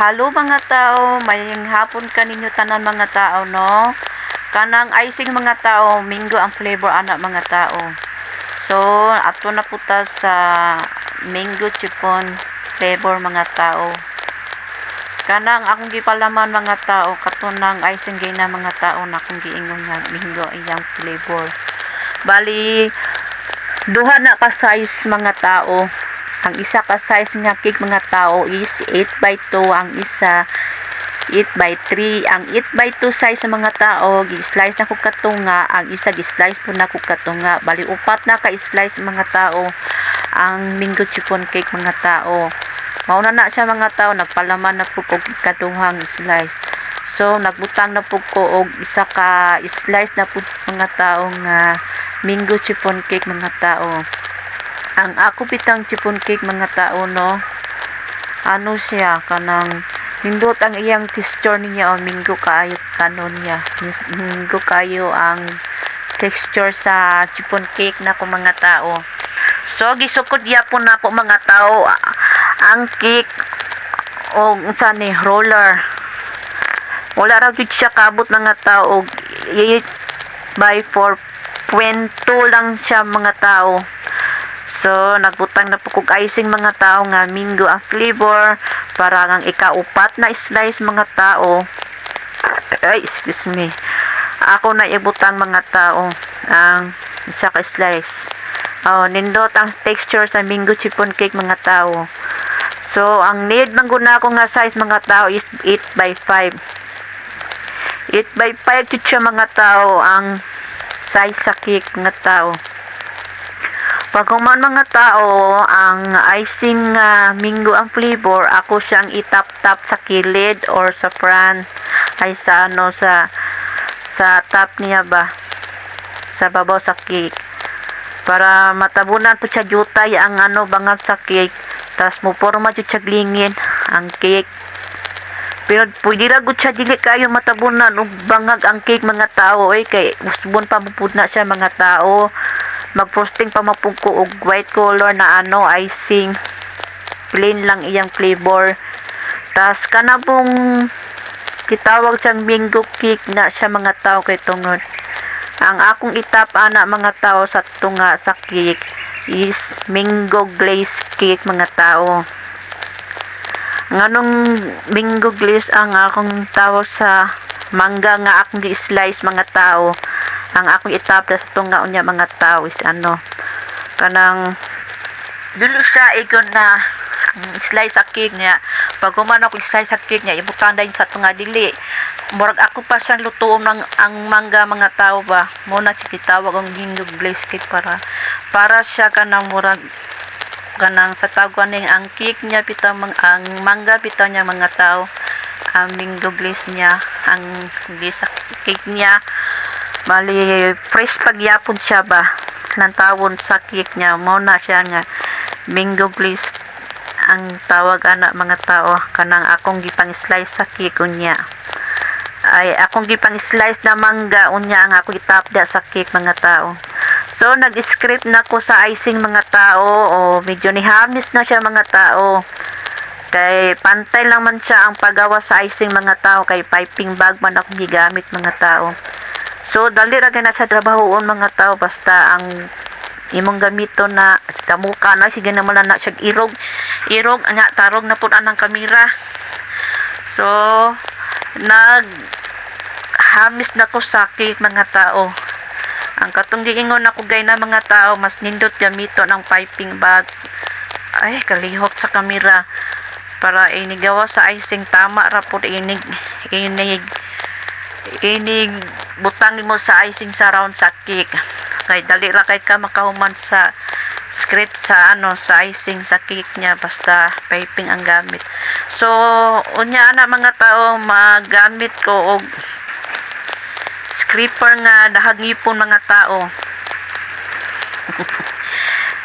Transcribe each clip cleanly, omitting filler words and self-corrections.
Halo mga tao, maying hapon kaninyo tanan mga tao no. Kanang icing mga tao, mango ang flavor anak mga tao. So, ato na puta sa mango chiffon flavor mga tao. Kanang akong gipalaman mga tao, katunang icing gina mga tao na akong giingon nga mango iyang flavor. Bali, duha na ka size mga tao. Ang isa ka size nga cake mga tao is 8x2, ang isa 8x3. Ang 8x2 size sa mga tao, gi-slice na ko katunga, ang isa gi-slice po na ko katunga. Bali upat na ka-slice mga tao ang mango chiffon cake mga tao. Mauna na siya mga tao, nagpalaman na po og kaduhang slice. So nagbutang na po ko og isa ka slice na po mga tao nga mango chiffon cake mga tao. Ang ako pitang chiffon cake mga tao no, ano siya kanang nindot ang iyang texture niya o mango kaayo kanon niya, mango kayo ang texture sa chiffon cake na ko mga tao. So gisukod yapon na po mga tao ang cake o unsa ni roller, wala ra gid siya kabot mga tao, 8 by 4.2 lang siya mga tao. So, nagbutang na po kog icing mga tao nga mango ang flavor para ang ikaupat na slice mga tao. Ay, excuse me. Ako na ibutang mga tao ang isa ka slice. Oh, nindot ang texture sa mango chiffon cake mga tao. So, ang need man guna ko nga size mga tao is 8 by 5. 8 by 5 to siya mga tao ang size sa cake mga tao. Pag kuman mga tao, ang icing mango ang flavor, ako siyang itap-tap sa kilid or sa front, ay sa ano, sa top niya ba, sa babaw sa cake. Para matabunan po siya jutay ang ano, bangag sa cake, tas muporma siya glingin ang cake. Pero pwede ra gud siya dili kayo matabunan og bangag ang cake mga tao, kay usbon pa mupud na siya mga tao. Mag-frosting pa mapugko og white color na ano icing, plain lang iyang flavor. Tas kana pong kitawag siyang mango cake na siya mga tao kay tungod ang akong itap ana mga tao sa tunga sa cake is mango glaze cake mga tao. Nganong mango glaze ang akong tawag sa mangga nga akong gi-slice mga tao. Ang akong itap sa tunga unya mga tao is ano, kanang dili siya igon na slice sa cake niya. Pag kumano ako slice sa cake niya, ibutang din sa tunga dili. Murag ako pa siyang lutuon ng ang mangga mga tao ba. Muna si tawag ang mango glaze cake para siya kanang murag kanang sa tawag ning ang cake niya bitaw ang mangga bitaw niya mga tao. Ang mango glaze niya, ang glaze sa cake niya. Bali, fresh pagyapon siya ba ng tawon sa cake niya. Muna siya nga mango glaze ang tawag ana mga tao. Kanang akong gipang slice sa cake unya. Ay, akong gipang slice na mangga unya ang ako itapda sa cake mga tao. So, nag-script na ko sa icing mga tao. O, medyo nihamis na siya mga tao. Kay pantay lang man siya ang paggawa sa icing mga tao. Kay piping bag man akong gigamit mga tao. So, dali ra na sa trabahoon mga tao, basta ang imong gamiton na kamuka na, sige naman na siya irog, nga, tarog na po anang kamera. So, hamis na ko sa cake mga tao. Ang katong giingon ako gay na mga tao, mas nindot gamiton ang piping bag. Ay, kalihok sa kamera. Para inigawa sa icing, tama ra po inig butang mo sa icing sa round sa cake. Kay dali ra kay ka makahuman sa script sa ano sa icing sa cake niya, basta piping ang gamit. So unya ana mga tao, magamit ko og scraper nga dahagipon mga tao.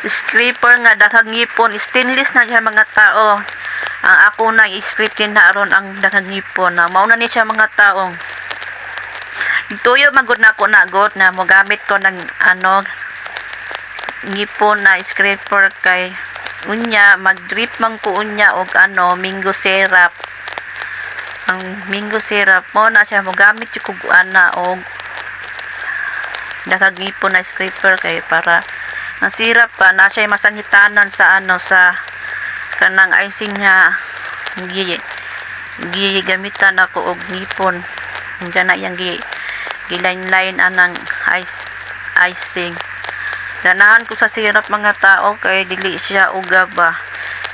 Scraper nga dahagipon, stainless na siya mga tao. Ang ako na i-script na aron ang dahagipon na mauna ni siya mga tao. Tuyo magud na ako nagot na mogamit ko ng ano ngipon na scraper kay unya mag-drip man ko unya og ano mango syrup ang mango syrup mo na siya mogamit yung kuguan na og nakagipon na scraper kay para ang syrup pa na siya masangitanan sa sa kanang icing niya gigamitan ako og ngipon diyan na yang giline-line anang icing. Ganahan ko sa syrup mga tao kay dili siya ugaba.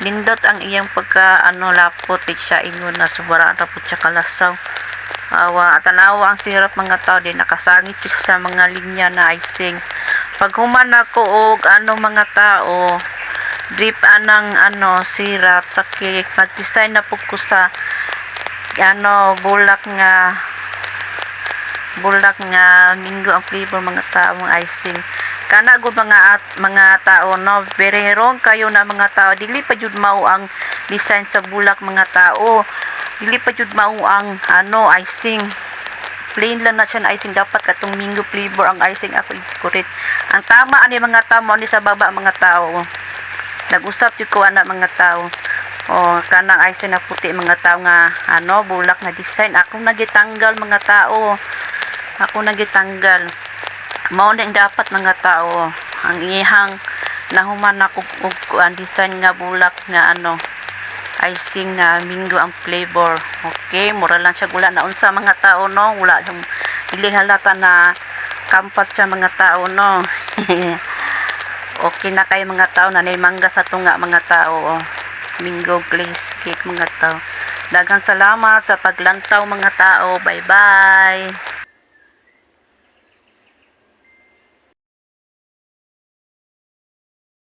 Nindot ang iyang pagka lapot siya ingon na sobra tapos siya kalasaw. Tanawa ang syrup mga tao din nakasangit siya sa mga linya na icing. Pag human ako og mga tao drip anang syrup sa cake mag-design na po ko sa bulak nga mango ang flavor mga tao ang icing. Kana gud mga tao no very wrong kayo na mga tao dili pa jud mao ang design sa bulak mga tao, dili pa jud mao ang icing, plain lang na siya na icing. Dapat katong mango flavor ang icing ako ikurit. Ang tama ani mga tao ni sa baba mga tao. Nag-usap jud ko ana mga tao. Kanang icing na puti mga tao nga bulak na design ako nagitanggal mga tao. Ako nagitanggal. Mao na dapat mga tao ang ihang nahuman ako og design nga bulak nga icing na mango ang flavor. Okay, mura lang siya gula na unsa mga tao no, wala dili halata na kampat siya mga tao no. Okay na kay mga tao na mangga sa tunga mga tao mango glaze cake mga tao. Daghang salamat sa paglantaw mga tao. Bye bye.